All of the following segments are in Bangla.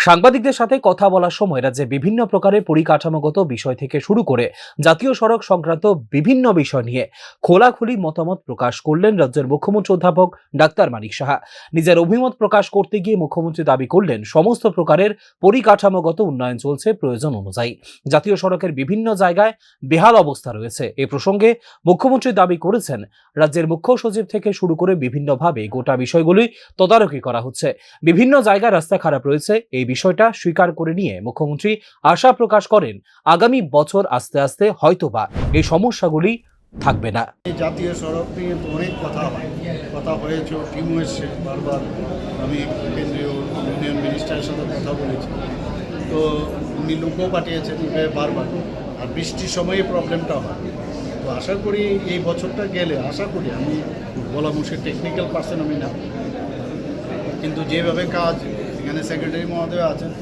সাংবাদিকদের সাথে কথা বলার সময় রাজ্যে বিভিন্ন প্রকারের পরিকাঠামোগত বিষয় থেকে শুরু করে জাতীয় সড়ক সংক্রান্ত বিভিন্ন বিষয় নিয়ে খোলাখুলি মতামত প্রকাশ করলেন রাজ্যের মুখ্যমন্ত্রী অধ্যাপক ডাক্তার মানিক সাহা। নিজের অভিমত প্রকাশ করতে গিয়ে মুখ্যমন্ত্রী দাবি করলেন সমস্ত প্রকারের পরিকাঠামোগত উন্নয়ন চলছে প্রয়োজন অনুযায়ী। জাতীয় সড়কের বিভিন্ন জায়গায় বেহাল অবস্থা রয়েছে। এ প্রসঙ্গে মুখ্যমন্ত্রী দাবি করেছেন রাজ্যের মুখ্য সচিব থেকে শুরু করে বিভিন্নভাবে গোটা বিষয়গুলি তদারকি করা হচ্ছে। বিভিন্ন জায়গায় রাস্তা খারাপ রয়েছে, এই বিষয়টা স্বীকার করে নিয়ে মুখ্যমন্ত্রী আশা প্রকাশ করেন আগামী বছর আস্তে আস্তে হয়তোবা এই সমস্যাগুলি থাকবে না। জাতীয় সড়ক নিয়ে তো অনেক কথা হয়েছে, টিম হয়েছে বারবার। আমি কেন্দ্রীয় ইউনিয়ন মিনিস্টারের সাথে কথা বলেছি, তো উনি লোকও পাঠিয়েছেন বারবার। আর বৃষ্টির সময়ে প্রবলেমটা হয়, তো আশা করি এই বছরটা গেলে আশা করি, আমি বলা মুশকিল, টেকনিক্যাল পার্সন আমি না, কিন্তু যেভাবে কাজ এখানে সেক্রেটারি মহোদয় আছেন,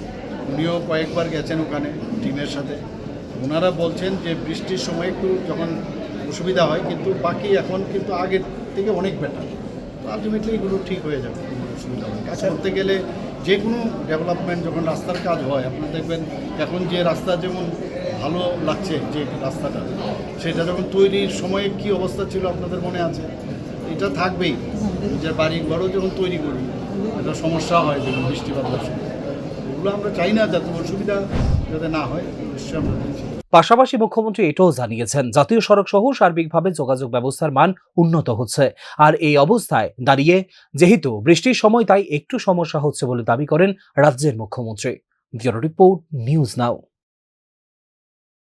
উনিও কয়েকবার গেছেন ওখানে টিমের সাথে। ওনারা বলছেন যে বৃষ্টির সময় একটু যখন অসুবিধা হয়, কিন্তু বাকি এখন কিন্তু আগের থেকে অনেক বেটার। তো আলটিমেটলি এগুলো ঠিক হয়ে যাবে, কোনো অসুবিধা হয়। কাজ করতে গেলে যে কোনো ডেভেলপমেন্ট যখন রাস্তার কাজ হয়, আপনারা দেখবেন এখন যে রাস্তা যেমন ভালো লাগছে, যে রাস্তাটা সেটা যখন তৈরির সময়ে কি অবস্থা ছিল আপনাদের মনে আছে। এটা থাকবেই, নিজের বাড়ি ঘরও যখন তৈরি করি একটা সমস্যা হয়, যেমন বৃষ্টিপাত আসে, এগুলো আমরা চাই না, যাতে অসুবিধা যাতে না হয় নিশ্চয়ই আমরা দেখছি। পাশাপাশি মুখ্যমন্ত্রী এটাও জানিয়েছেন জাতীয় সড়ক সহ সার্বিকভাবে যোগাযোগ ব্যবস্থার মান উন্নত হচ্ছে। আর এই অবস্থায় দাঁড়িয়ে যেহেতু বৃষ্টির সময় তাই একটু সমস্যা হচ্ছে বলে দাবি করেন রাজ্যের মুখ্যমন্ত্রী। Bureau report, news now.